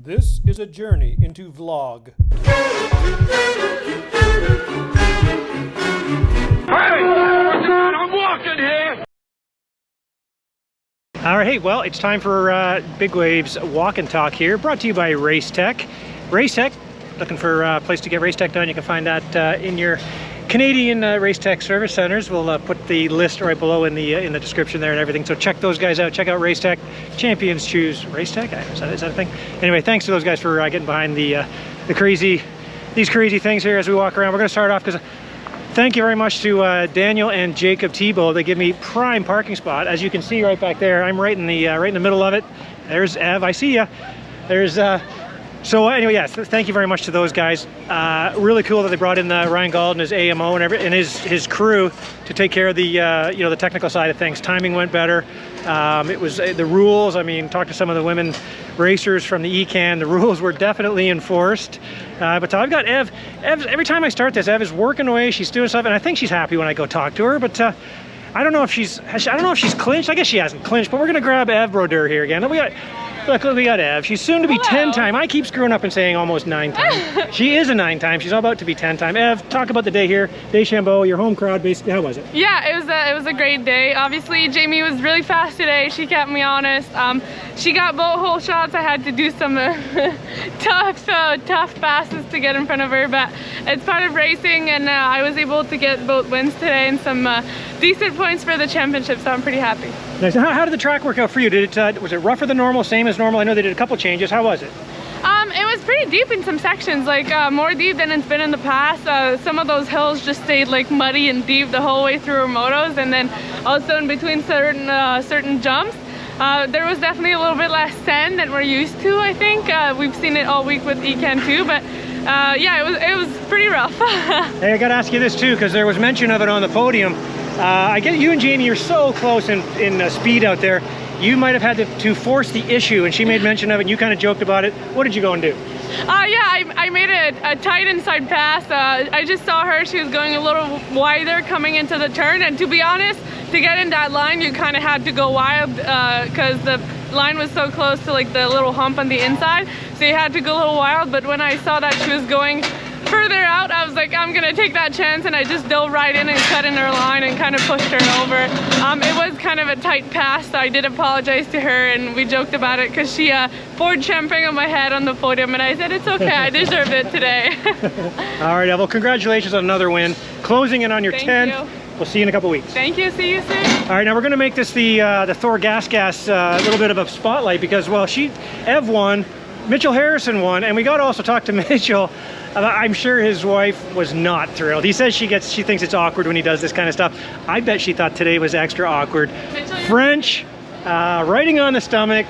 This is a journey into vlog. Hey, I'm walking here. All right, well, it's time for Bigwave's walk and talk here, brought to you by Race Tech. Race Tech, looking for a place to get Race Tech done, you can find that in your Canadian Race Tech service centers. We'll put the list right below in the description there and everything. So check those guys out. Check out Race Tech. Champions choose Race Tech. Is that a thing? Anyway, thanks to those guys for getting behind these crazy things here as we walk around. We're going to start off because thank you very much to Daniel and Jacob Thibault. They give me prime parking spot. As you can see right back there, I'm right in the middle of it. There's Ev. I see ya. There's so anyway, yeah, thank you very much to those guys. Really cool that they brought in Ryan Gauld and his AMO and his crew to take care of the the technical side of things. Timing went better. It was the rules. I mean, talk to some of the women racers from the ECAN. The rules were definitely enforced. But I've got Ev. Every time I start this, Ev is working away. She's doing stuff, and I think she's happy when I go talk to her. But I don't know if she's clinched. I guess she hasn't clinched. But we're gonna grab Ev Brodeur here again. Look, we got Ev. She's soon to be 10-time. I keep screwing up and saying almost 9-time. She is a 9-time. She's about to be 10-time. Ev, talk about the day here. Deschambault, your home crowd, basically. How was it? Yeah, it was a great day. Obviously, Jamie was really fast today. She kept me honest. She got both hole shots. I had to do some tough passes to get in front of her, but it's part of racing, and I was able to get both wins today and some decent points for the championship, so I'm pretty happy. Nice. How did the track work out for you? Was it rougher than normal, same as normal? I know they did a couple changes. How was it? It was pretty deep in some sections, like more deep than it's been in the past. Some of those hills just stayed like muddy and deep the whole way through our motos, and then also in between certain jumps. There was definitely a little bit less sand than we're used to, I think. We've seen it all week with ECAN too, but yeah, it was pretty rough. Hey, I gotta ask you this too, because there was mention of it on the podium. I get you and Jamie are so close in speed out there. You might have had to force the issue, and she made mention of it, and you kind of joked about it. What did you go and do? Yeah, I made a tight inside pass. I just saw her. She was going a little wider coming into the turn, and to be honest, to get in that line, you kind of had to go wild because the line was so close to like the little hump on the inside, so you had to go a little wild. But when I saw that she was going further out, I was like, I'm gonna take that chance, and I just dove right in and cut in her line and kind of pushed her over. It was kind of a tight pass, so I did apologize to her, and we joked about it because she poured champagne on my head on the podium, and I said it's okay, I deserved it today. All right, Evel, congratulations on another win, closing in on your 10th. We'll see you in a couple weeks. Thank you. See you soon. All right, now we're going to make this the Thor Gas little bit of a spotlight because, well, Ev won, Mitchell Harrison won, and we got to also talk to Mitchell. I'm sure his wife was not thrilled. He says she thinks it's awkward when he does this kind of stuff. I bet she thought today was extra awkward. Mitchell, French, writing on the stomach.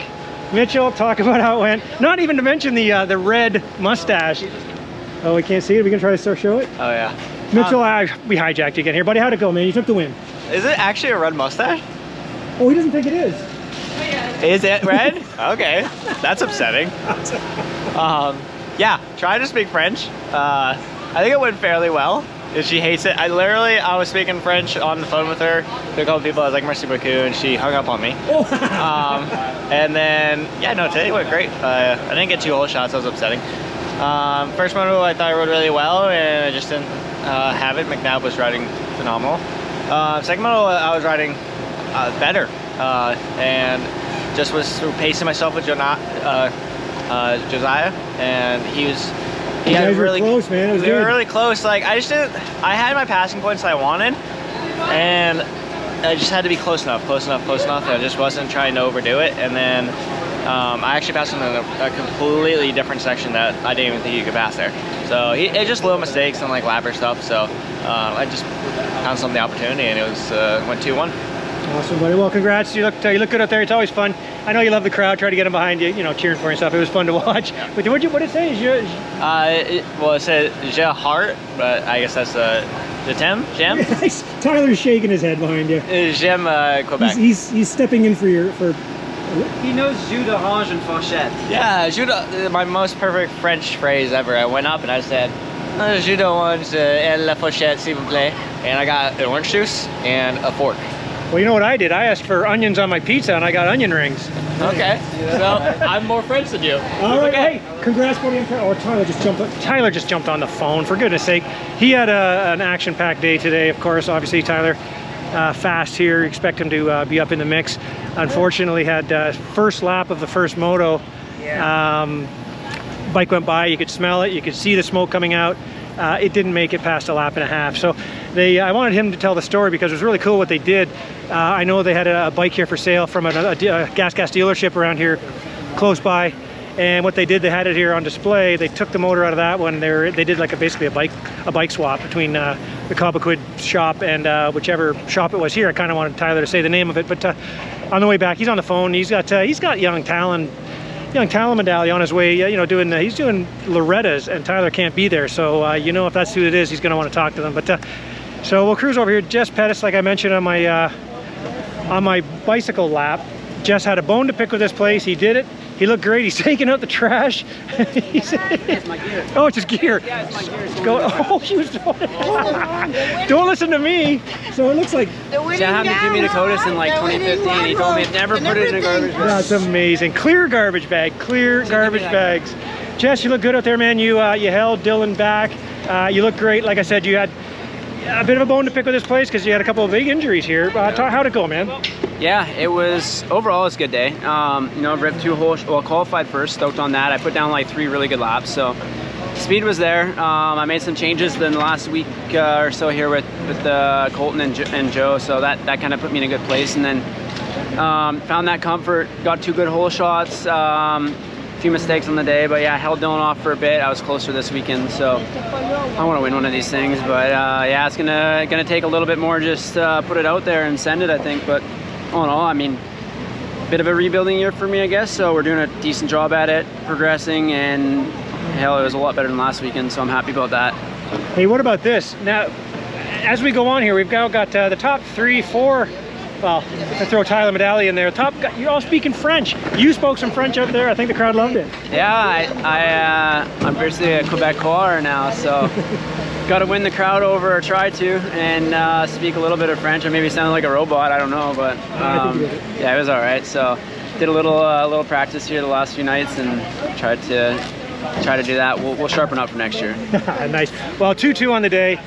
Mitchell, talk about how it went. Not even to mention the red mustache. Oh, we can't see it. We can try to show it. Oh yeah. Mitchell, we hijacked you again here, buddy. How'd it go, man? You took the win. Is it actually a red mustache? Oh, he doesn't think it is. Is it red? Okay, that's upsetting. Yeah, try to speak French. I think it went fairly well. She hates it. I was speaking French on the phone with her to a couple people. I was like, merci beaucoup, and she hung up on me. And then, yeah, no, today went great. I didn't get 2 hole shots, that was upsetting. First moto I thought I rode really well, and I just didn't have it. McNabb was riding phenomenal. Second moto I was riding better, and just was pacing myself with Josiah, and he had really close, man. It was they were really close. Like I had my passing points I wanted, and I just had to be close enough. I just wasn't trying to overdo it, and then I actually passed him in a completely different section that I didn't even think you could pass there. So it just little mistakes and like lapper stuff. So I just found some of the opportunity, and it was went 2-1. Awesome, buddy. Well, congrats. You look good out there. It's always fun. I know you love the crowd. Try to get them behind you, cheering for you and stuff. It was fun to watch. Yeah. But what did it say? Well, it said Je Heart, but I guess that's the Tim? Tyler's shaking his head behind you. J'aime Quebec. He's stepping in for He knows jus d'orange and fourchette. Yeah, my most perfect French phrase ever. I went up and I said, jus d'orange et la fourchette, s'il vous plaît. And I got an orange juice and a fork. Well, you know what I did? I asked for onions on my pizza and I got onion rings. Okay. So I'm more French than you. All right, hey, congrats, buddy. Oh, Tyler just jumped on the phone, for goodness sake. He had an action-packed day today, of course. Obviously, Tyler, fast here. Expect him to be up in the mix. Unfortunately, had first lap of the first moto. Bike went by, you could smell it, you could see the smoke coming out. It didn't make it past a lap and a half. So I wanted him to tell the story because it was really cool what they did. I know they had a bike here for sale from a gas dealership around here close by. And what they did, they had it here on display. They took the motor out of that one. They did like basically a bike swap between the Cobequid shop and whichever shop it was here. I kind of wanted Tyler to say the name of it, but on the way back, he's on the phone. He's got young Talan Medaglia on his way, he's doing Loretta's, and Tyler can't be there. So, if that's who it is, he's going to want to talk to them. But so we'll cruise over here. Jess Pettis, like I mentioned on my bicycle lap, Jess had a bone to pick with this place. He did it. He looked great. He's taking out the trash. It's my gear. Oh, it's his gear. Yeah, it's my gear. She was don't listen to me. So it looks like So I happened to give me Dakotas in like 2015. He told me to never put it in a garbage bag. that's amazing. Clear garbage bag. Clear garbage bags. Jess, you look good out there, man. You held Dylan back. You look great. Like I said, you had a bit of a bone to pick with this place because you had a couple of big injuries here. How'd it go, man? Yeah, it was, overall it's a good day. Ripped 2 holes, qualified first, stoked on that. I put down like 3 really good laps, so speed was there. I made some changes in the last week or so here with Colton and Joe, so that kind of put me in a good place. And then found that comfort, got 2 good hole shots, a few mistakes on the day, but yeah, I held Dylan off for a bit. I was closer this weekend, so I want to win one of these things. But yeah, it's gonna take a little bit more, just put it out there and send it, I think. But all in all, I mean, bit of a rebuilding year for me, I guess. So we're doing a decent job at it, progressing, and hell, it was a lot better than last weekend, so I'm happy about that. Hey, what about this? Now, as we go on here, we've now got the top 3, 4. Well, if I throw Tyler Medaglia in there, you're all speaking French. You spoke some French out there. I think the crowd loved it. Yeah, I'm basically a Quebecois now, so got to win the crowd over, or try to, and speak a little bit of French. I maybe sounded like a robot, I don't know, but yeah, it was all right. So did a little practice here the last few nights and tried to do that. We'll sharpen up for next year. Nice. Well, 2-2 on the day.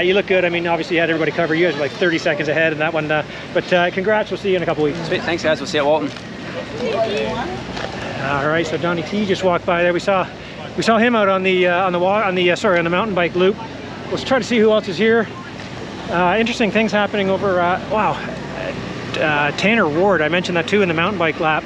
You look good. I mean, obviously you had everybody covered. You guys were like 30 seconds ahead in that one. But congrats. We'll see you in a couple weeks. Sweet. Thanks, guys. We'll see you at Walton. All right. So Johnny T just walked by there. We saw him out on the mountain bike loop. Let's try to see who else is here. Interesting things happening over. Tanner Ward. I mentioned that too in the mountain bike lap.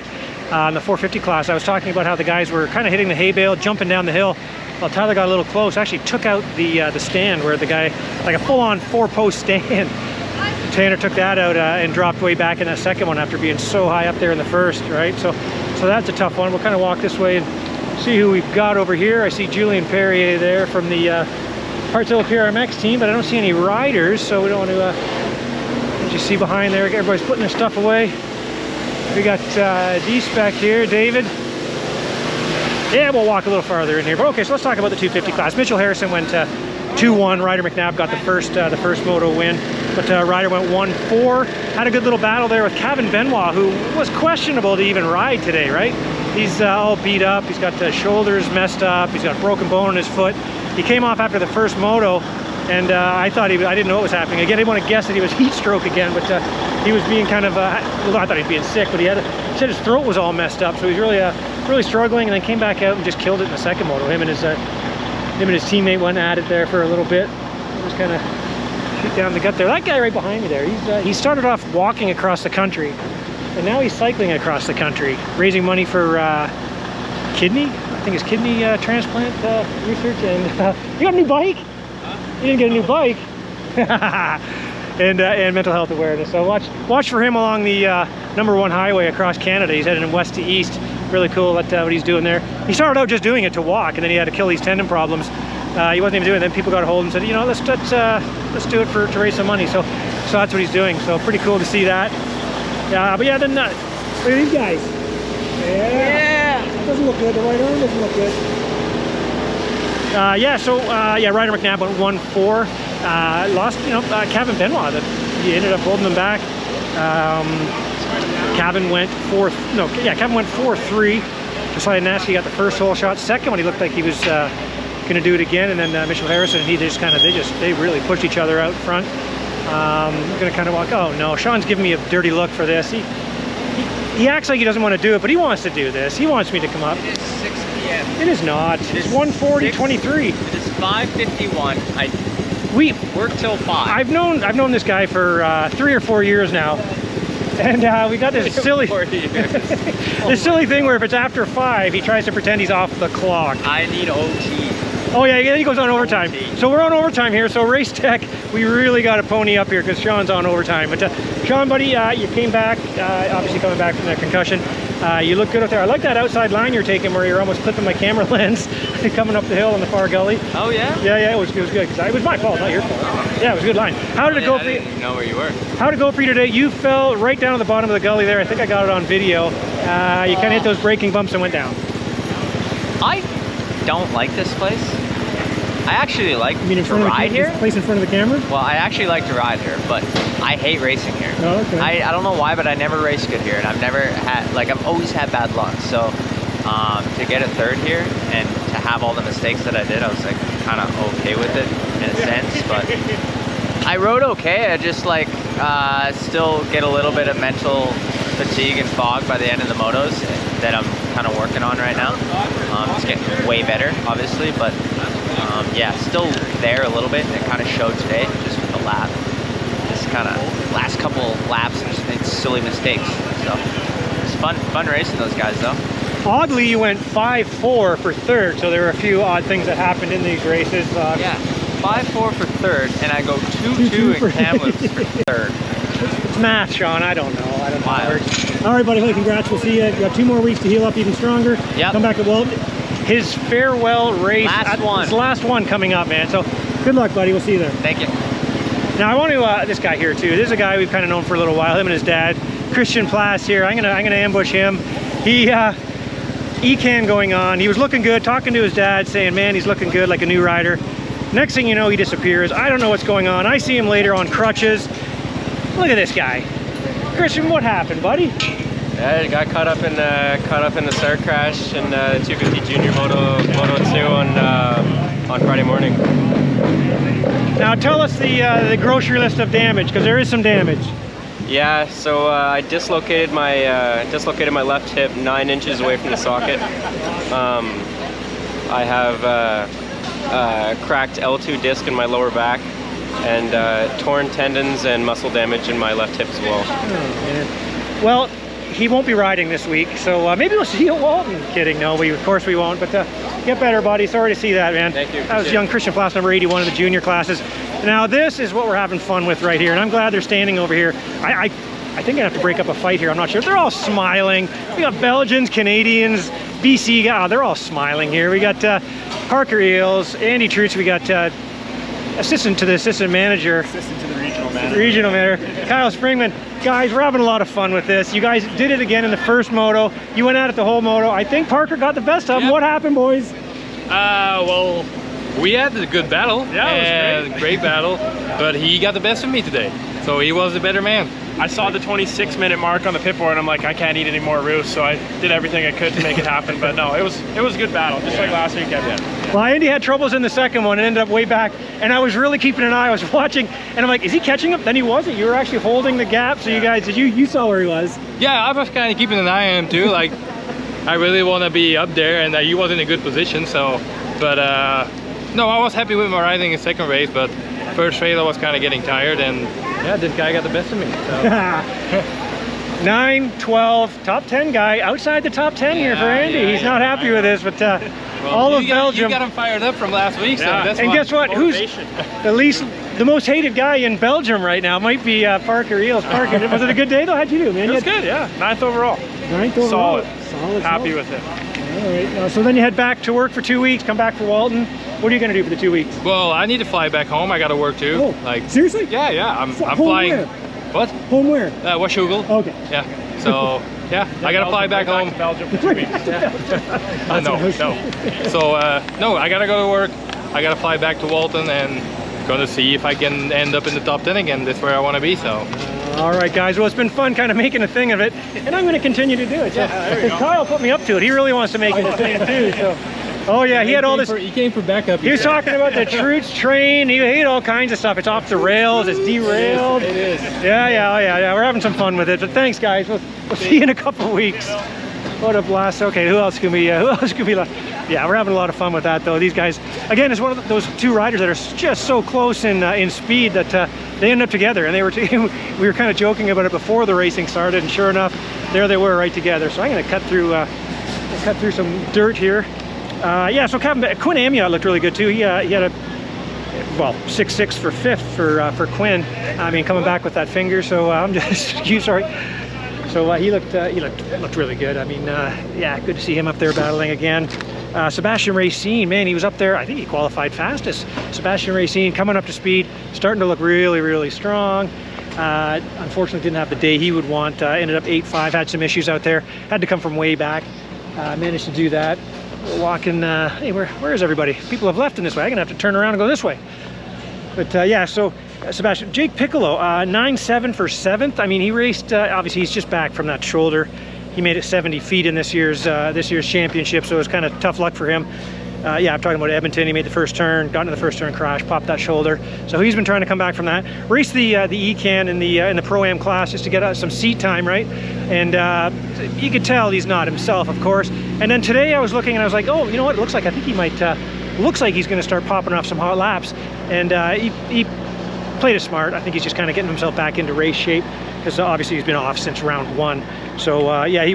In the 450 class, I was talking about how the guys were kind of hitting the hay bale, jumping down the hill. Well, Tyler got a little close, actually took out the stand where the guy, like a full-on 4-post stand. Tanner took that out and dropped way back in that second one after being so high up there in the first, right? So that's a tough one. We'll kind of walk this way and see who we've got over here. I see Julien Perrier there from the Hartzell PRMX team, but I don't see any riders, so we don't want to, as you see behind there, everybody's putting their stuff away. We got D-Spec here, David. Yeah, we'll walk a little farther in here. But okay, so let's talk about the 250 class. Mitchell Harrison went 2-1. Ryder McNabb got the first moto win, but Ryder went 1-4. Had a good little battle there with Kevin Benoit, who was questionable to even ride today, right? He's all beat up. He's got the shoulders messed up. He's got a broken bone in his foot. He came off after the first moto, and I didn't know what was happening. Again, I didn't want to guess that he was heat stroke again, but he was being kind of, well, I thought he was being sick, but he said his throat was all messed up, so he's really struggling, and then came back out and just killed it in the second moto. Him and his teammate went at it there for a little bit. Just kind of shoot down the gut there. That guy right behind me there, he started off walking across the country, and now he's cycling across the country, raising money for kidney. I think it's kidney transplant research. And you got a new bike? You didn't get a new bike. and mental health awareness. So watch for him along the #1 highway across Canada. He's heading west to east. Really cool what he's doing there. He started out just doing it to walk, and then he had Achilles tendon problems. He wasn't even doing it. Then people got a hold and said, let's do it to raise some money. So that's what he's doing. So pretty cool to see that. But yeah, then look at these guys. Yeah. Doesn't look good. The right arm doesn't look good. Ryder McNabb went 1-4. Lost, Kevin Benoit. He ended up holding them back. Cabin went 4-3. Decided Nasty got the first hole shot. Second one, he looked like he was going to do it again, and then Mitchell Harrison and he just they really pushed each other out front. Going to kind of walk. Oh no, Shawn's giving me a dirty look for this. He acts like he doesn't want to do it, but he wants to do this. He wants me to come up. It is 6 p.m. It is not. It's 1:40:23. It is 5:51. We work till 5. I've known this guy for 3 or 4 years now, and we got this silly this silly thing where if it's after 5, he tries to pretend he's off the clock. I need OT. Oh yeah, he goes on overtime. OT. So we're on overtime here. So Race Tech, we really got to pony up here because Shawn's on overtime. But Shawn, buddy, you came back, obviously coming back from that concussion. You look good out there. I like that outside line you're taking where you're almost clipping my camera lens coming up the hill in the far gully. Oh yeah? Yeah, it was good because it was my fault, not your fault. Yeah, it was a good line. How did it go for you? I didn't know where you were. How did it go for you today? You fell right down to the bottom of the gully there. I think I got it on video. You kind of hit those braking bumps and went down. I don't like this place. I actually like You mean in to front of ride the here. place in front of the camera? Well, I actually like to ride here, but I hate racing here. Oh, okay. I don't know why, but I never race good here, and I've never had, I've always had bad luck. So to get a third here and to have all the mistakes that I did, I was like kind of okay with it in a sense. But I rode okay. I just still get a little bit of mental fatigue and fog by the end of the motos that I'm kind of working on right now. It's getting way better, obviously, but yeah, still there a little bit, and it kind of showed today just with the lap. Just kind of last couple laps and just made silly mistakes. So it's fun racing those guys though. Oddly, you went 5-4 for third, so there were a few odd things that happened in these races. Yeah, 5-4 for third, and I go 2-2 in Kamloops for third. It's math, Shawn. I don't know. Wild. How it works. All right, buddy. Well, congrats. We'll see you. You got 2 more weeks to heal up even stronger. Yep. Come back to Walton. His farewell race. Last one. It's the last one coming up, man. So good luck, buddy. We'll see you there. Thank you. Now I want to this guy here too. This is a guy we've kind of known for a little while. Him and his dad, Christian Plass here. I'm gonna ambush him. He E-can going on. He was looking good, talking to his dad, saying, "Man, he's looking good, like a new rider." Next thing you know, he disappears. I don't know what's going on. I see him later on crutches. Look at this guy, Christian. What happened, buddy? Yeah, I got caught up in the start crash in the 250 Junior Moto 2 on Friday morning. Now tell us the grocery list of damage, because there is some damage. Yeah, so I dislocated my left hip 9 inches away from the socket. I have cracked L2 disc in my lower back, and torn tendons and muscle damage in my left hip as well. Oh, man. Well, he won't be riding this week, so maybe we'll see you at Walton. Kidding, no, of course we won't, but get better, buddy. Sorry to see that, man. Thank you. That was young Christian Plass, number 81 in the junior classes. Now this is what we're having fun with right here, and I'm glad they're standing over here. I think I have to break up a fight here, I'm not sure. They're all smiling. We got Belgians, Canadians, BC guys, they're all smiling here. We got Parker Eales, Andy Truyts, we got assistant to the assistant manager. Assistant to the regional manager. Regional manager, Kyle Springman. Guys, we're having a lot of fun with this. You guys did it again in the first moto. You went at it the whole moto. I think Parker got the best of them. What happened, boys? Well, we had a good battle. Yeah, it was great. Great battle. But he got the best of me today. So he was the better man. I saw the 26-minute mark on the pit board, and I'm like, I can't eat any more roofs, so I did everything I could to make it happen. But no, it was a good battle, just like last weekend. Well, Andy had troubles in the second one and ended up way back, and I was really keeping an eye. I was watching, and I'm like, is he catching up? Then he wasn't. You were actually holding the gap. So you guys, you saw where he was? Yeah, I was kind of keeping an eye on him too. Like, I really want to be up there, and he was in a good position. So, but no, I was happy with my riding in second race, but first race I was kind of getting tired, and yeah, this guy got the best of me. So. 9-12, top 10 guy, outside the top 10 here for Andy. Yeah, He's not happy with this, but all of Belgium. You got him fired up from last week, so that's and why. guess what? Who's the most hated guy in Belgium right now? Might be Parker Eales. Parker, was it a good day though? How'd you do, man? It was good, yeah. 9th overall. 9th overall. Solid. Happy with it. All right. So then you head back to work for 2 weeks. Come back for Walton. What are you going to do for the 2 weeks? Well, I need to fly back home. I got to work too. Oh, like seriously? Yeah. I'm Home flying. Where? What? Home where? Washougal. Okay. Yeah. So yeah, I got to fly back home. Belgium for 2 weeks. No. So no, I gotta go to work. I gotta fly back to Walton and gonna see if I can end up in the top 10 again. That's where I want to be. So All right, guys. Well, it's been fun kind of making a thing of it, and I'm going to continue to do it. So, there you go. Kyle put me up to it. He really wants to make it a thing too. So, oh yeah, he had all this. He came for backup. He was talking about the Truyts train. He ate all kinds of stuff. It's off the rails. It's derailed. It is. Yeah. We're having some fun with it. But thanks, guys. We'll see you in a couple of weeks. What a blast. Okay, who else can we yeah, we're having a lot of fun with that though. These guys, again, it's one of those two riders that are just so close in speed that they ended up together, and they were we were kind of joking about it before the racing started, and sure enough, there they were right together. So I'm going to cut through some dirt here. Yeah, so Quinn Amiot looked really good too. He had a 6.6 for 5th for Quinn. I mean, coming back with that finger. So I'm just sorry. So he looked really good. I mean, yeah, good to see him up there battling again. Sebastian Racine, man, he was up there. I think he qualified fastest. Sebastian Racine coming up to speed, starting to look really, really strong. Unfortunately, didn't have the day he would want. Ended up 8.5. Had some issues out there. Had to come from way back. Managed to do that. We're walking. Hey, where is everybody? People have left in this way. I'm gonna have to turn around and go this way. But yeah, so Sebastian, Jake Piccolo, 9.7 for 7th. I mean, he raced. Obviously, he's just back from that shoulder. He made it 70 feet in this year's championship, so it was kind of tough luck for him. Yeah, I'm talking about Edmonton. He made the first turn, got into the first turn, crash, popped that shoulder. So he's been trying to come back from that. Raced the ECAN in the Pro-Am class just to get some seat time, right? And you could tell he's not himself, of course. And then today I was looking and I was like, oh, you know what? It looks like I think he might. Looks like he's going to start popping off some hot laps. And he played it smart. I think he's just kind of getting himself back into race shape, because obviously he's been off since round 1. So yeah, he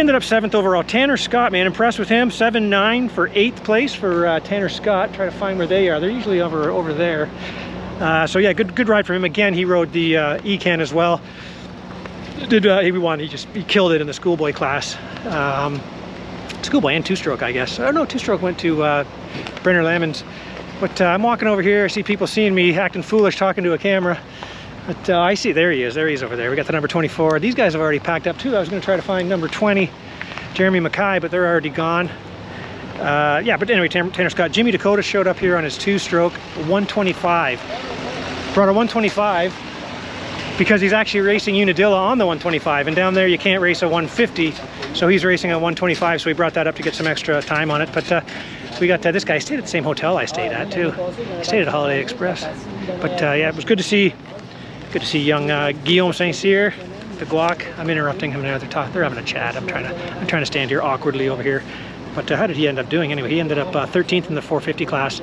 ended up 7th overall. Tanner Scott, man, impressed with him. 7.9 for 8th place for Tanner Scott. Try to find where they are. They're usually over there. So yeah, good ride for him. Again, he rode the ECAN as well. He killed it in the schoolboy class. Schoolboy and two-stroke, I guess. Oh no, two-stroke went to Brenner Lemons. But I'm walking over here. I see people seeing me acting foolish, talking to a camera. But I see, there he is over there. We got the number 24. These guys have already packed up too. I was going to try to find number 20, Jeremy Mackay, but they're already gone. Yeah, but anyway, Tanner Scott. Jimmy Dakota showed up here on his two-stroke, 125. Brought a 125 because he's actually racing Unadilla on the 125, and down there you can't race a 150, so he's racing a 125, so he brought that up to get some extra time on it. But we got this guy stayed at the same hotel I stayed at too. I stayed at Holiday Express. But yeah, it was good to see young Guillaume Saint-Cyr, the Guac. I'm interrupting him now. They're having a chat. I'm trying to stand here awkwardly over here. But how did he end up doing? Anyway, he ended up 13th in the 450 class.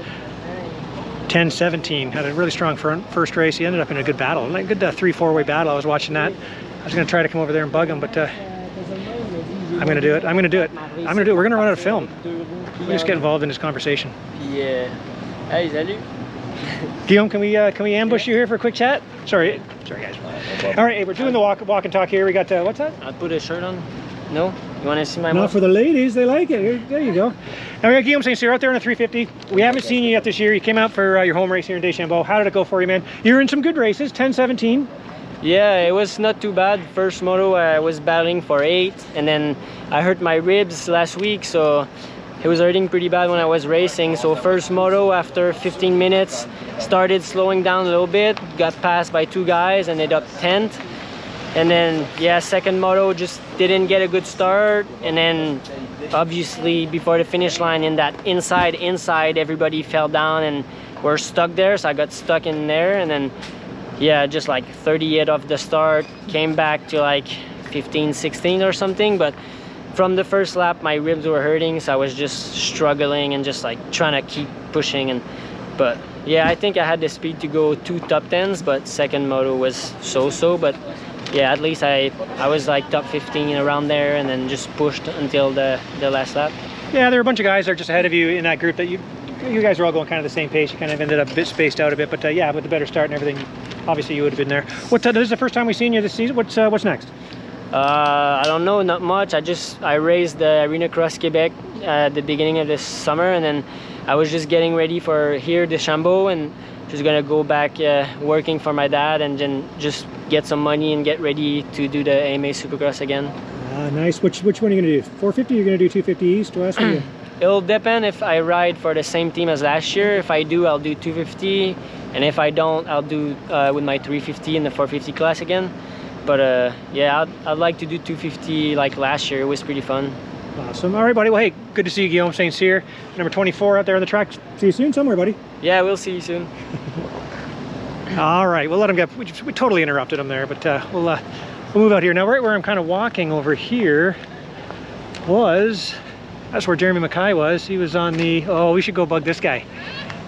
10-17. Had a really strong first race. He ended up in a good battle, a good 3-4-way battle. I was watching that. I was going to try to come over there and bug him, but I'm going to do it. We're going to run out of film. We'll just get involved in this conversation. Yeah. Hey, salut. Guillaume, can we ambush you here for a quick chat? Sorry guys. All right, hey, we're doing the walk and talk here. We got what's that? I'll put a shirt on. No? You want to see my Not for the ladies, they like it. There you go. Now we got Guillaume Saint-Cyr out there in a 350. We haven't seen you yet this year. You came out for your home race here in Deschambault. How did it go for you, man? You're in some good races, 10-17. Yeah, it was not too bad. First moto I was battling for 8, and then I hurt my ribs last week, so it was hurting pretty bad when I was racing. So first moto, after 15 minutes, started slowing down a little bit, got passed by 2 guys, and ended up 10th. And then, yeah, second moto just didn't get a good start. And then, obviously, before the finish line, in that inside, everybody fell down and we're stuck there. So I got stuck in there. And then, yeah, just like 38 off the start, came back to like 15, 16 or something. But from the first lap, my ribs were hurting. So I was just struggling and just like trying to keep pushing. But yeah, I think I had the speed to go 2 top 10s, but second moto was so-so. But yeah, at least I was like top 15 around there, and then just pushed until the last lap. Yeah, there were a bunch of guys that are just ahead of you in that group that you guys were all going kind of the same pace. You kind of ended up a bit spaced out a bit, but yeah, with the better start and everything, obviously you would have been there. This is the first time we've seen you this season. What's next? I don't know, not much. I raced the Arena Cross Quebec at the beginning of this summer, and then I was just getting ready for here Deschambault, and just gonna go back working for my dad, and then just get some money and get ready to do the AMA Supercross again. Nice. Which one are you gonna do? 450? You're gonna do 250 East, West? it'll depend if I ride for the same team as last year. If I do, I'll do 250, and if I don't, I'll do with my 350 in the 450 class again. But yeah, I'd like to do 250 like last year. It was pretty fun. Awesome. All right, buddy. Well, hey, good to see you, Guillaume St. Cyr, number 24 out there on the track. See you soon somewhere, buddy. Yeah, we'll see you soon. All right, we'll let him get. We totally interrupted him there, but we'll move out here now. Right where I'm kind of walking over here that's where Jeremy Mackay was. He was on the. Oh, we should go bug this guy.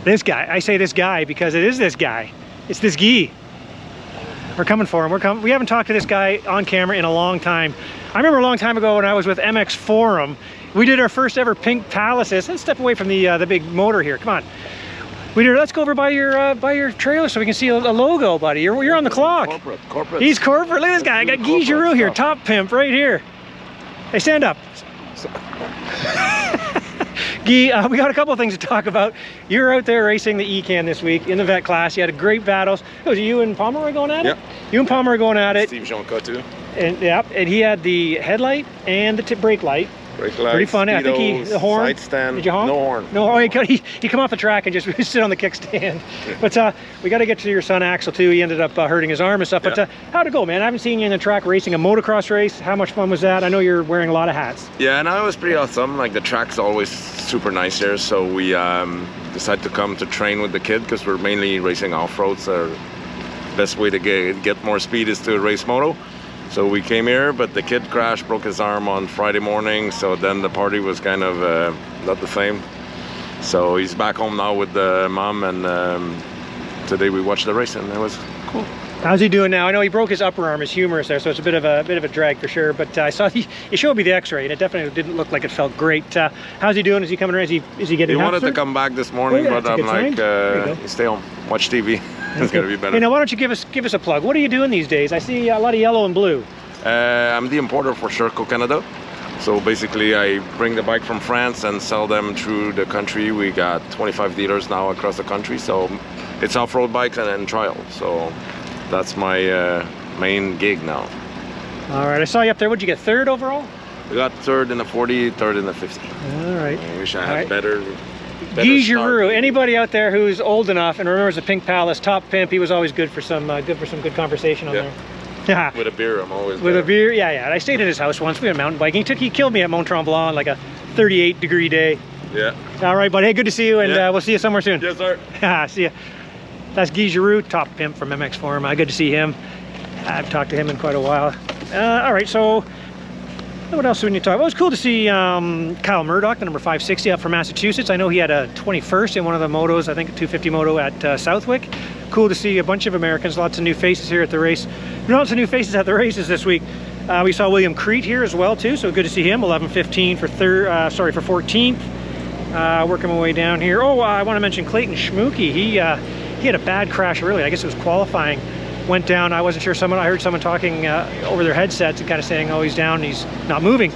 This guy. I say this guy because it is this guy. It's this Guy. We're coming for him. We haven't talked to this guy on camera in a long time. I remember a long time ago when I was with MX Forum, we did our first ever Pink Palaces. Let's step away from the big motor here. Come on. Let's go over by your trailer so we can see a logo, buddy. You're on the clock. Corporate. He's corporate. Look at this guy. I got Guy Giroux here, top pimp right here. Hey, stand up. Guy, we got a couple of things to talk about. You were out there racing the E-Can this week in the vet class. You had a great battles. Was it you and Pomeroy going at it? You and Pomeroy going at it. Steve Jean too. And he had the headlight and the brake light. Brake light. Pretty funny. I think the horn. Side stand. Did you honk? No horn. No. Oh, he come off the track and just sit on the kickstand. But we got to get to your son Axel too. He ended up hurting his arm and stuff. But how'd it go, man? I haven't seen you in the track racing a motocross race. How much fun was that? I know you're wearing a lot of hats. Yeah, no, it was pretty awesome. Like the track's always super nice here, so we decided to come to train with the kid because we're mainly racing off-road. So best way to get more speed is to race moto. So we came here, but the kid crashed, broke his arm on Friday morning, so then the party was kind of not the same. So he's back home now with the mom, and today we watched the race, and it was cool. How's he doing now? I know he broke his upper arm, his humerus there, so it's a bit of a drag for sure. But I saw he showed me the X-ray, and it definitely didn't look like it felt great. How's he doing? Is he coming around? Is he getting? He wanted to come back this morning, but I'm like, stay home, watch TV. It's gonna be better. Hey, now why don't you give us a plug? What are you doing these days? I see a lot of yellow and blue. I'm the importer for Sherco Canada. So basically I bring the bike from France and sell them through the country. We got 25 dealers now across the country. So it's off-road bikes and trial. So that's my main gig now. All right, I saw you up there. What'd you get, third overall? We got third in the 40, third in the 50. All right. I wish I had better Guy Giroux. Anybody out there who's old enough and remembers the Pink Palace, top pimp, he was always good for some good conversation on there. Yeah. With a beer, I'm always with there. A beer, yeah. I stayed at his house once. We went mountain biking. He killed me at Mont Tremblant on like a 38-degree day. Yeah. All right, buddy. Hey, good to see you, and we'll see you somewhere soon. Yes, sir. See ya. That's Guy Giroux, top pimp from MX Forum. Good to see him. I've talked to him in quite a while. All right, so what else do we need to talk about? It was cool to see Kyle Murdoch, the number 560 up from Massachusetts. I know he had a 21st in one of the motos, I think a 250 moto at Southwick. Cool to see a bunch of Americans, lots of new faces here at the race. Lots of new faces at the races this week. We saw William Crete here as well too, so good to see him. 11:15 for for 14th. Working my way down here. Oh, I want to mention Clayton Schmooky. He had a bad crash early. I guess it was qualifying. Went down. I wasn't sure. I heard someone talking over their headsets and kind of saying, "Oh, he's down. He's not moving."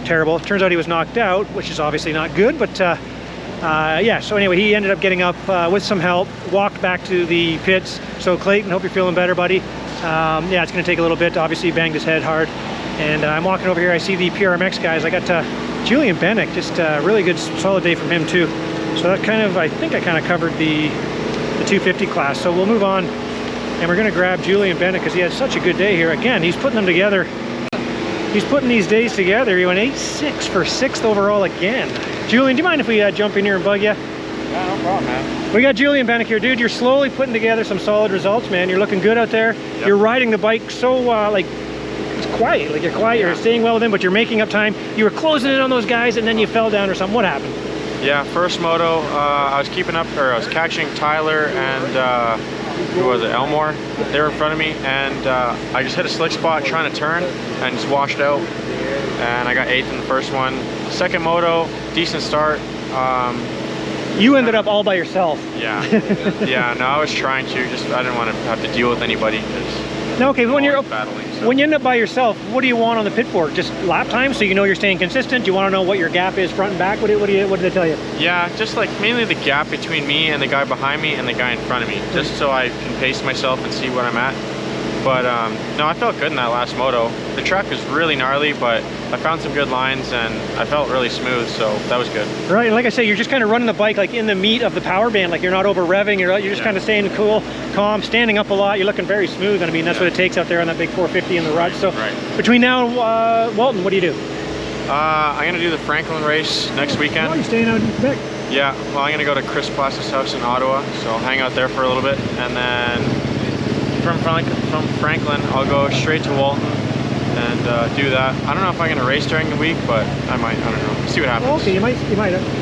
Terrible. Turns out he was knocked out, which is obviously not good. But yeah. So anyway, he ended up getting up with some help. Walked back to the pits. So Clayton, hope you're feeling better, buddy. Yeah, it's going to take a little bit. Obviously, he banged his head hard. And I'm walking over here. I see the PRMX guys. I got Julien Benek. Just a really good, solid day from him too. So that I think I kind of covered the 250 class. So we'll move on. And we're going to grab Julien Benek because he had such a good day here. Again, he's putting them together. He's putting these days together. He went 8.6 for 6th overall again. Julien, do you mind if we jump in here and bug you? Yeah, no problem, man. We got Julien Benek here, dude. You're slowly putting together some solid results, man. You're looking good out there. Yep. You're riding the bike so, like, it's quiet. Like, you're quiet. You're staying well with them, but you're making up time. You were closing in on those guys, and then you fell down or something. What happened? Yeah, first moto, I was catching Tyler and who was it, Elmore? They were in front of me, and I just hit a slick spot trying to turn and just washed out. And I got 8th in the first one. Second moto, decent start. You ended up all by yourself. Yeah, yeah. No, I was trying to. I didn't want to have to deal with anybody. No, okay. When you're battling, so. When you end up by yourself, what do you want on the pit board? Just lap time, so you know you're staying consistent. Do you want to know what your gap is front and back? What did they tell you? Yeah, just like mainly the gap between me and the guy behind me and the guy in front of me, just so I can pace myself and see where I'm at. But no, I felt good in that last moto. The track was really gnarly, but I found some good lines and I felt really smooth, so that was good. Right, and like I say, you're just kind of running the bike like in the meat of the power band, like you're not over revving, you're just kind of staying cool, calm, standing up a lot, you're looking very smooth, and I mean, that's what it takes out there on that big 450 in the rut. So between now and Walton, what do you do? I'm gonna do the Franklin race next weekend. Oh, you're staying out in Quebec? Yeah, well, I'm gonna go to Chris Plass's house in Ottawa, so I'll hang out there for a little bit, and then from Franklin, I'll go straight to Walton and do that. I don't know if I'm gonna race during the week, but I might. I don't know. See what happens. Okay, you might.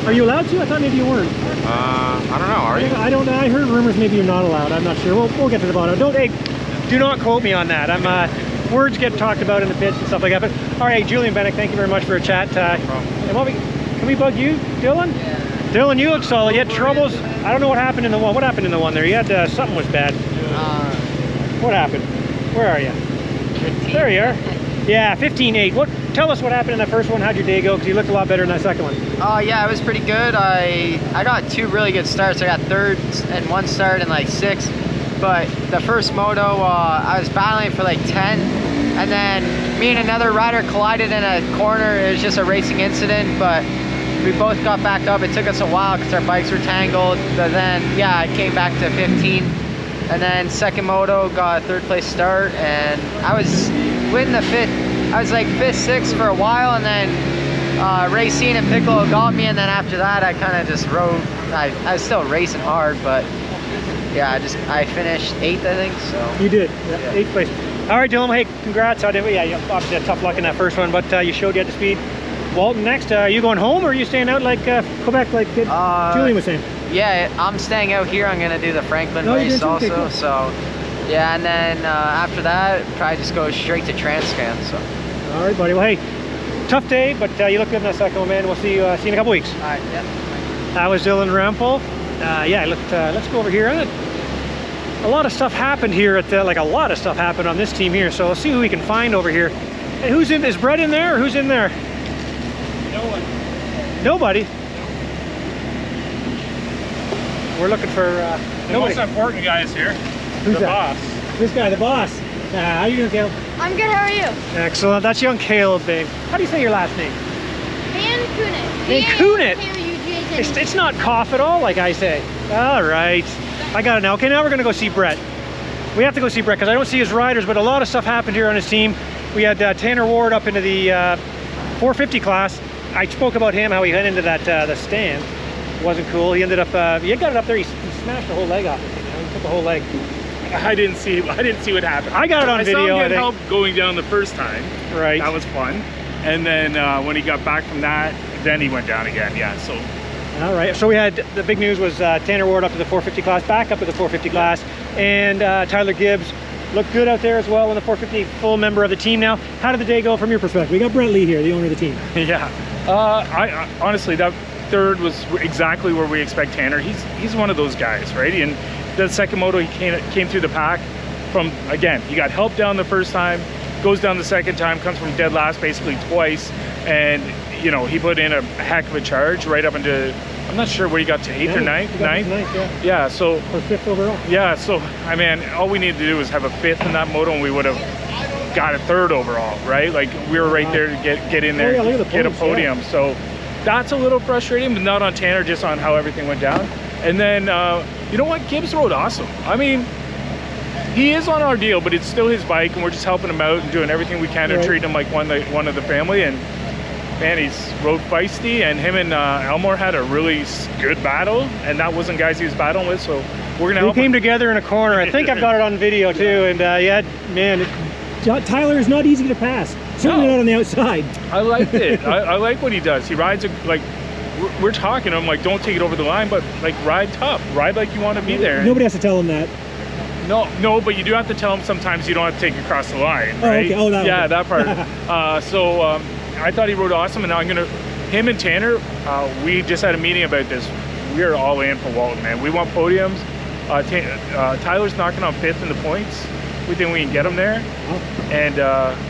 Are you allowed to? I thought maybe you weren't. I don't know. Are you? I don't know. I heard rumors maybe you're not allowed. I'm not sure. We'll get to the bottom. Do not quote me on that. Words get talked about in the pits and stuff like that. But all right, Julien, Benek, thank you very much for a chat. Can we bug you, Dylan? Yeah. Dylan, you look solid. You had troubles. I don't know what happened in the one. What happened in the one there? You had something was bad. What happened? Where are you? 15. There you are. Yeah, 15.8. Tell us what happened in that first one. How'd your day go? Because you looked a lot better in that second one. Yeah, it was pretty good. I got 2 really good starts. I got 3rd and 1 start and like 6th. But the first moto, I was battling for like 10. And then me and another rider collided in a corner. It was just a racing incident, but we both got back up. It took us a while because our bikes were tangled. But then, yeah, I came back to 15. And then second moto, got a 3rd place start. And I was winning the 5th. I was like 5th, 6th for a while. And then Racine and Piccolo got me. And then after that, I kind of just rode. I was still racing hard, but yeah, I finished 8th, I think. So you did, yeah. 8th place. All right, Dylan. Hey, congrats. Yeah, you obviously had tough luck in that first one, but you showed you had the speed. Walton next. Are you going home, or are you staying out like Quebec, like Julien was saying? Yeah, I'm staying out here. I'm gonna do the Franklin race also. Okay, cool. So yeah, and then after that, probably just go straight to Transcan. So. All right, buddy. Well, hey, tough day, but you look good in that second one, man. We'll see you in a couple weeks. All right. Yeah. That was Dylan Rempel. Yeah, let's go over here. A lot of stuff happened here at a lot of stuff happened on this team here. So let's see who we can find over here. Hey, who's in? Is Brett in there? Or who's in there? No one. Nobody. We're looking for the nobody. most important guy is here. Who's the that? boss. This guy, the boss. How you doing, Caleb? I'm good. How are you? Excellent. That's young Caleb, babe. How do you say your last name? Van Kunit. It's not cough at all, like I say. All right. I got it now. Okay, now we're going to go see Brett. We have to go see Brett because I don't see his riders, but a lot of stuff happened here on his team. We had Tanner Ward up into the 450 class. I spoke about him, how he went into that the stand. Wasn't cool. He ended up, he got it up there. He smashed the whole leg off. He took the whole leg. I didn't see what happened. I got it on video. I saw him get help going down the first time. Right. That was fun. And then when he got back from that, then he went down again. Yeah. So. All right. So we had the big news was Tanner Ward up to the 450 class, back up to the 450 class, and Tyler Gibbs looked good out there as well in the 450, full member of the team now. How did the day go from your perspective? We got Brent Lee here, the owner of the team. Yeah. I honestly, that 3rd was exactly where we expect Tanner. He's one of those guys, right? And the second moto, he came through the pack from, again, he got help down the first time, goes down the second time, comes from dead last basically twice, and you know, he put in a heck of a charge right up into, I'm not sure where he got to, 8th or 9th? Yeah, so. Or 5th overall. Yeah, so, I mean, all we needed to do was have a 5th in that moto and we would have got a 3rd overall, right? Like, we were right there to get in there, get a podium. Yeah. So, that's a little frustrating, but not on Tanner, just on how everything went down. And then, you know what? Gibbs rode awesome. I mean, he is on our deal, but it's still his bike and we're just helping him out and doing everything we can to treat him like one of the family. And man, he's rode feisty, and him and Elmore had a really good battle, and that wasn't guys he was battling with, so we're gonna help. We came together in a corner. I think I've got it on video too, and yeah, man, Tyler is not easy to pass. Certainly not on the outside. I liked it. I like what he does. He rides like we're talking to him like, don't take it over the line, but like ride tough, ride like you want to be there. Nobody has to tell him that. No, but you do have to tell him sometimes you don't have to take it across the line, right? Oh, okay. Yeah, that part. I thought he rode awesome, and now him and Tanner, we just had a meeting about this. We're all in for Walton, man. We want podiums. Tyler's knocking on 5th in the points. We think we can get them there, and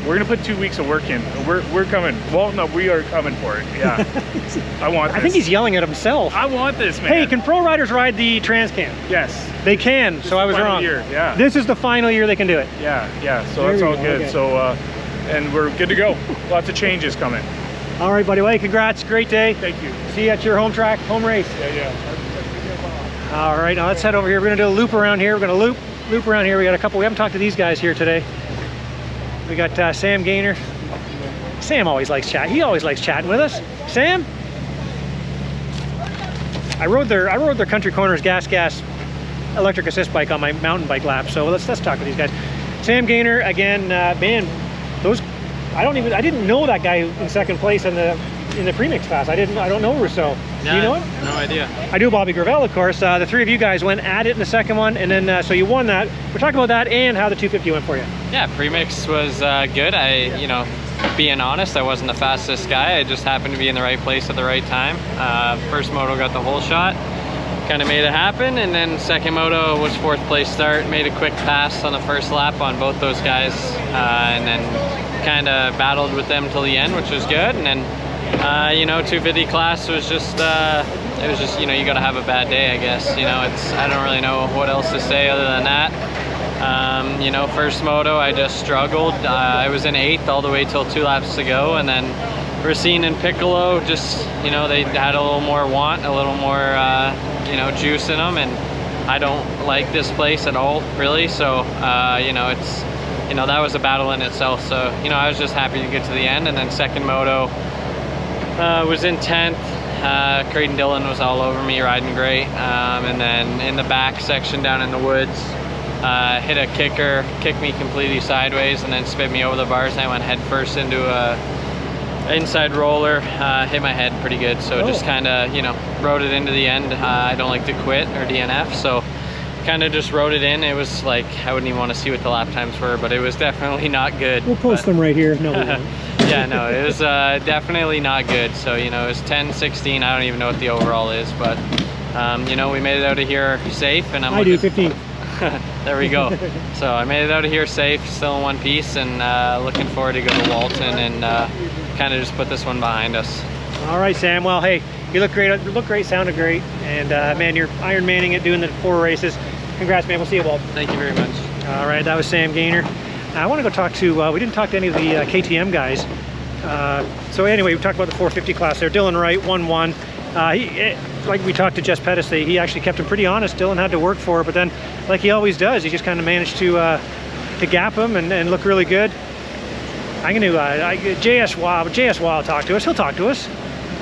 we're gonna put 2 weeks of work in. We're coming. Well, no, we are coming for it. Yeah, I want this. I think he's yelling at himself. I want this, man. Hey, can pro riders ride the Transcam? Yes. They can, so I was wrong. Year. Yeah. This is the final year they can do it. Yeah, so that's all good. Okay. So, and we're good to go. Lots of changes coming. All right, buddy. Well, congrats. Great day. Thank you. See you at your home track, home race. Yeah. All right, now let's head over here. We're gonna do a loop around here. We're gonna loop around here. We got a couple. We haven't talked to these guys here today. We got Sam Gaynor. Sam always likes chat. He always likes chatting with us. Sam. I rode their Country Corners gas electric assist bike on my mountain bike lap. So let's talk with these guys. Sam Gaynor again. Man, those I didn't know that guy in second place in the premix class. I don't know Rousseau. Do you know him? No idea. I do Bobby Gravel, of course. The three of you guys went at it in the second one, and then so you won that. We're talking about that and how the 250 went for you. Yeah, premix was good. You know, being honest, I wasn't the fastest guy. I just happened to be in the right place at the right time. First moto got the whole shot, kind of made it happen, and then second moto was fourth place start. Made a quick pass on the first lap on both those guys, and then kind of battled with them till the end, which was good. And then you know, 250 class was just it was just, you know, you gotta have a bad day, I guess. You know, I don't really know what else to say other than that. You know, first moto I just struggled. I was in 8th all the way till 2 laps to go, and then Racine and Piccolo just, you know, they had a little more want, a little more you know, juice in them, and I don't like this place at all, really. So you know, it's, you know, that was a battle in itself. So, you know, I was just happy to get to the end. And then second moto was in 10th. Creighton Dillon was all over me, riding great. And then in the back section down in the woods, hit a kicker, kicked me completely sideways, and then spit me over the bars. And I went head first into a inside roller, hit my head pretty good. So just kind of, you know, rode it into the end. I don't like to quit or DNF, so kind of just rode it in. It was like, I wouldn't even want to see what the lap times were, but it was definitely not good. We'll post them right here. No, we won't. Yeah, no, it was definitely not good. So, you know, it was 10-16. I don't even know what the overall is, but you know, we made it out of here safe, and I do 15. There we go. So I made it out of here safe, still in one piece, and looking forward to go to Walton and kind of just put this one behind us. All right, Sam. Well, hey, you look great. You look great. Sounded great. And man, you're Iron Manning it, doing the 4 races. Congrats, man. We'll see you, Walt. Thank you very much. All right, that was Sam Gaynor. I want to go talk to. We didn't talk to any of the KTM guys. So anyway, we talked about the 450 class there. Dylan Wright, 1-1. Like we talked to Jess Pettis, he actually kept him pretty honest. Dylan had to work for it, but then, like he always does, he just kind of managed to gap him and look really good. I'm going to JS Wall talk to us. He'll talk to us.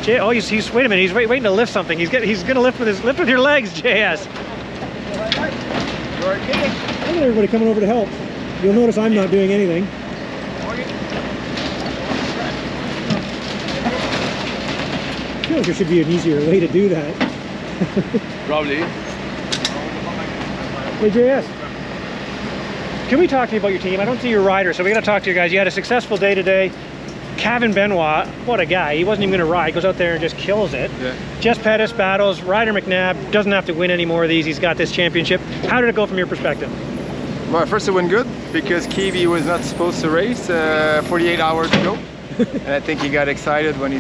He's wait a minute. He's waiting to lift something. He's going to lift with your legs, JS. Look at everybody coming over to help. You'll notice I'm not doing anything. I feel like there should be an easier way to do that. Probably. Hey, JS. Can we talk to you about your team? I don't see your rider, so we got to talk to you guys. You had a successful day today. Kevin Benoit, what a guy. He wasn't even going to ride. Goes out there and just kills it. Yeah. Jess Pettis battles. Ryder McNabb doesn't have to win any more of these. He's got this championship. How did it go from your perspective? Well, first it went good because Kiwi was not supposed to race 48 hours ago. And I think he got excited when he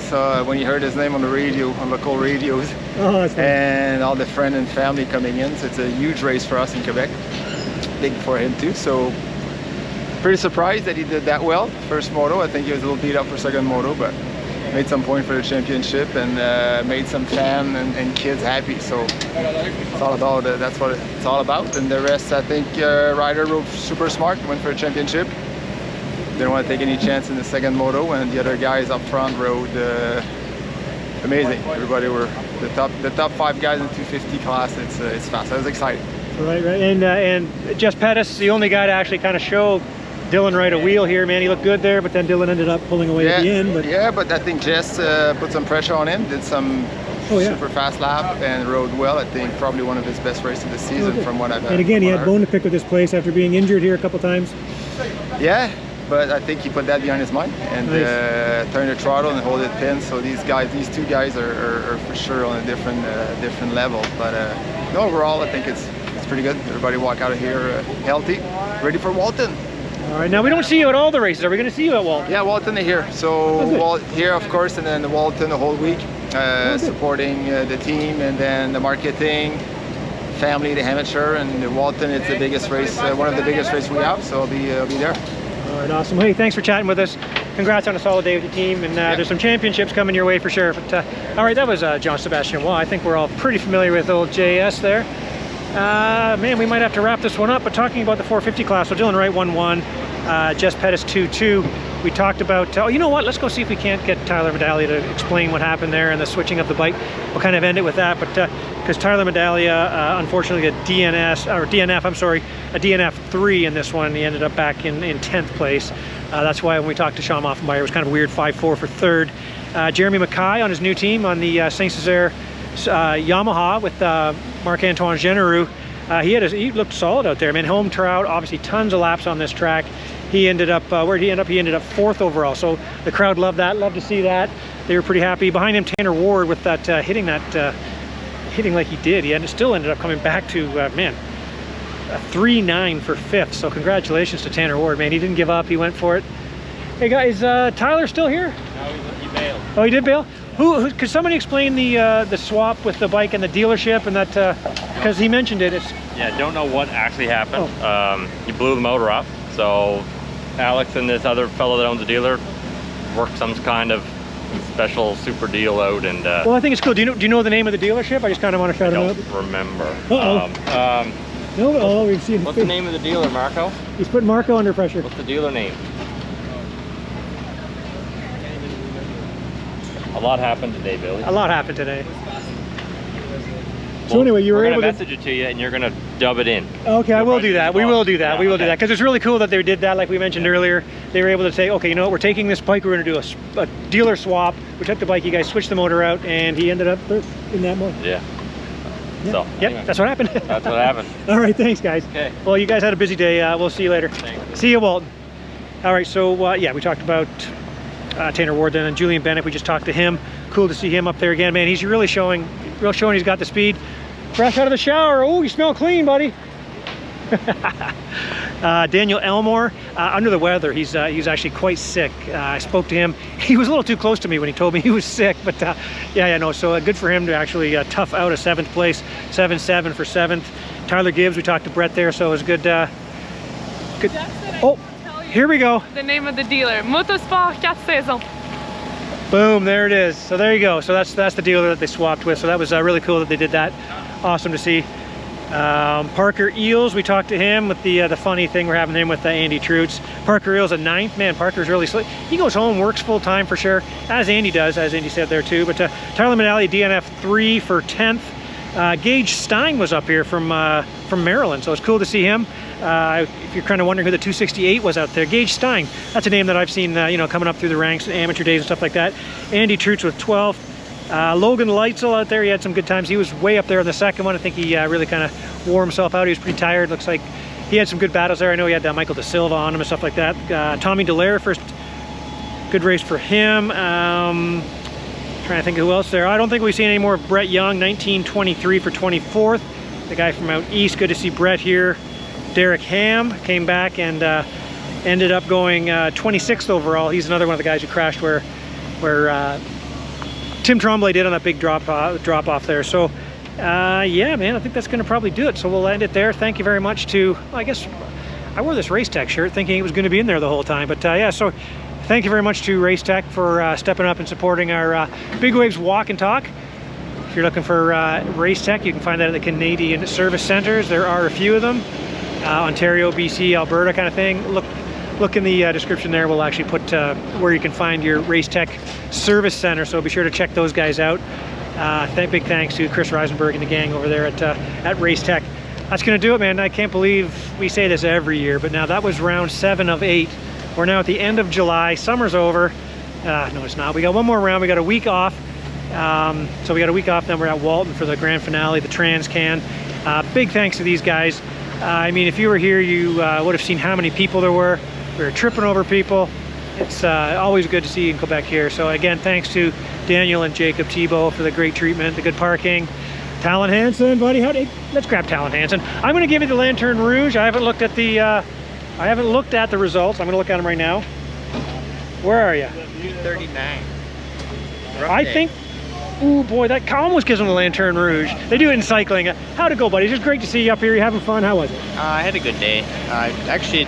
heard his name on the radio, on local radios. Oh, that's nice. And all the friends and family coming in. So it's a huge race for us in Quebec. Big for him too. So pretty surprised that he did that well. First moto, I think he was a little beat up for second moto, but made some point for the championship and made some fans and kids happy. So it's all about that's what it's all about. And the rest, I think Ryder rode super smart, went for a championship. Didn't want to take any chance in the second moto, and the other guys up front rode amazing. Everybody were the top 5 guys in 250 class. It's fast. I was excited. Right. And Jess Pettis, the only guy to actually kind of show Dylan Wright a wheel here, man. He looked good there, but then Dylan ended up pulling away at the end. But yeah, but I think Jess put some pressure on him, did some super fast lap and rode well. I think probably one of his best races of the season from what I've heard. And again, he had bone to pick with this place after being injured here a couple times. Yeah, but I think he put that behind his mind and turned the throttle and hold it pin. So these 2 guys are for sure on a different level. But overall, I think it's it's pretty good. Everybody walk out of here healthy, ready for Walton. All right, now we don't see you at all the races. Are we going to see you at Walton? Yeah, Walton are here. So here, of course, and then Walton the whole week, supporting the team and then the marketing, family, the amateur, and Walton. It's the biggest race, one of the biggest races we have. So I'll be there. All right, awesome. Hey, thanks for chatting with us. Congrats on a solid day with your team, and there's some championships coming your way for sure. But all right, that was Jean-Sébastien. Well, I think we're all pretty familiar with old JS there. Man, we might have to wrap this one up, but talking about the 450 class, so Dylan Wright 1-1, Jess Pettis 2-2. We talked about, oh, you know what, let's go see if we can't get Tyler Medaglia to explain what happened there and the switching of the bike. We'll kind of end it with that, but because Tyler Medaglia, unfortunately, a DNF 3 in this one. He ended up back in 10th place. That's why when we talked to Shawn Maffenbeier, it was kind of weird, 5-4 for third. Jeremy Mackay on his new team on the Saint-Césaire Yamaha with Marc-Antoine Giroux. He looked solid out there, man. Home trout, obviously tons of laps on this track. He ended up, where did he end up? He ended up 4th overall. So the crowd loved that, loved to see that. They were pretty happy. Behind him, Tanner Ward with that hitting like he did. He still ended up coming back to, man, a 3-9 for 5th. So congratulations to Tanner Ward, man. He didn't give up. He went for it. Hey guys, Tyler still here? No, he bailed. Oh, he did bail? Who could somebody explain the swap with the bike and the dealership and that, because he mentioned it. Yeah, don't know what actually happened. He blew the motor up, so Alex and this other fellow that owns the dealer worked some kind of special super deal out, and well, I think it's cool. Do you know the name of the dealership? I just kind of want to shout him out. I don't remember. No, we've seen. What's the name of the dealer, Marco? He's putting Marco under pressure. What's the dealer name? A lot happened today, Billy. A lot happened today. So anyway, you were able to message it to you, and you're gonna dub it in. Okay, I will do that. We will do that. We will do that because it's really cool that they did that. Like we mentioned earlier, they were able to say, okay, you know what, we're taking this bike, we're gonna do a dealer swap. We took the bike, you guys switched the motor out, and he ended up in that motor. Yeah. So yep, that's what happened. That's what happened. All right, thanks guys. Okay. Well, you guys had a busy day. We'll see you later. Thanks. See you, Walton. All right, so yeah, we talked about Tanner Ward then, and Julien Benek. We just talked to him. Cool to see him up there again, man. He's really showing he's got the speed. Fresh out of the shower. Oh, you smell clean, buddy. Daniel Elmore, under the weather. He's actually quite sick. I spoke to him. He was a little too close to me when he told me he was sick, but yeah, no. So good for him to actually tough out a 7th place, 7-7 for 7th. Tyler Gibbs, we talked to Brett there, so it was good. Good. Oh, here we go. The name of the dealer, Motorsport 4 Saisons. Boom, there it is. So there you go. So that's the dealer that they swapped with. So that was really cool that they did that. Awesome to see. Parker Eales, we talked to him with the funny thing we're having him with Andy Truyts. Parker Eales a 9th. Man, Parker's really slick. He goes home, works full time for sure, as Andy does, as Andy said there too. But Tyler Medaglia DNF 3 for 10th. Gage Stein was up here from Maryland, so it's cool to see him. If you're kind of wondering who the 268 was out there, Gage Stein. That's a name that I've seen, coming up through the ranks, amateur days and stuff like that. Andy Truyts with 12th. Logan Leitzel out there, he had some good times. He was way up there in the second one. I think he really kind of wore himself out. He was pretty tired. Looks like he had some good battles there. I know he had Michael De Silva on him and stuff like that. Tommy Dallaire, first good race for him. Trying to think of who else there. I don't think we've seen any more of Brett Young, 1923 for 24th. The guy from out east. Good to see Brett here. Derek Ham came back and ended up going 26th overall. He's another one of the guys who crashed where Tim Tremblay did on that big drop off there. So yeah, man, I think that's gonna probably do it. So we'll end it there. Thank you very much to, I guess I wore this Race Tech shirt thinking it was gonna be in there the whole time, but yeah, so thank you very much to Race Tech for stepping up and supporting our Bigwaves Walk and Talk. If you're looking for Race Tech, you can find that at the Canadian Service Centers. There are a few of them. Ontario, BC, Alberta kind of thing. Look in the description there. We'll actually put where you can find your Race Tech Service Center, so be sure to check those guys out. Big thanks to Chris Reisenberg and the gang over there at Race Tech. That's gonna do it, man. I can't believe we say this every year, but now that was round 7 of 8. We're now at the end of July. Summer's over. No, it's not. We got one more round. We got a week off. So we got a week off, then we're at Walton for the grand finale, the Trans-Can. Big thanks to these guys. I mean, if you were here, you would have seen how many people there were. We were tripping over people. It's always good to see you in Quebec here. So again, thanks to Daniel and Jacob Thibault for the great treatment, the good parking, Talan Hansen, buddy. Let's grab Talan Hansen. I'm going to give you the Lanterne Rouge. I haven't looked at the results. I'm going to look at them right now. Where are you? 39. I think. Ooh, boy, that almost gives them the Lanterne Rouge. They do it in cycling. How'd it go, buddy? It's just great to see you up here. You having fun? How was it? I had a good day. Actually,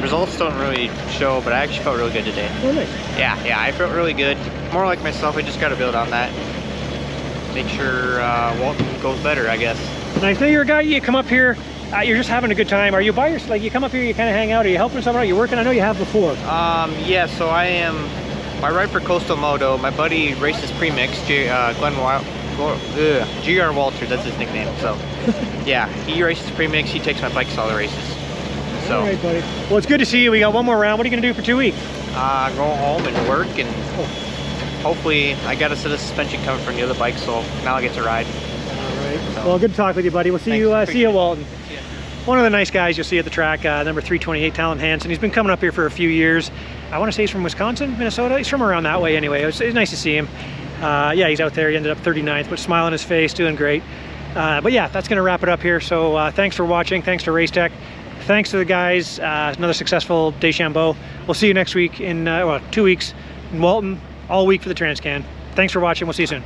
results don't really show, but I actually felt really good today. Oh, nice. Yeah, I felt really good. More like myself. I just got to build on that. Make sure Walton goes better, I guess. Nice. Now you're a guy. You come up here. You're just having a good time. Are you by yourself? Like you come up here, you kind of hang out. Are you helping someone out? You're working? I know you have before. Yeah. So I am. I ride for Coastal Moto. My buddy races premix. GR Walters. That's his nickname. So yeah, he races premix. He takes my bikes to all the races. So. All right, buddy. Well, it's good to see you. We got one more round. What are you gonna do for 2 weeks? Go home and work, and hopefully I got a set of suspension coming from the other bike, so now I get to ride. All right. So. Well, good to talk with you, buddy. We'll see you. See you, Walton. One of the nice guys you'll see at the track, number 328, Talan Hansen. He's been coming up here for a few years. I want to say he's from Wisconsin, Minnesota. He's from around that way anyway. It's nice to see him. Yeah, he's out there. He ended up 39th, but smile on his face, doing great. But yeah, that's going to wrap it up here. So thanks for watching. Thanks to Race Tech. Thanks to the guys. Another successful Deschambault. We'll see you next week in 2 weeks in Walton, all week for the Transcan. Thanks for watching. We'll see you soon.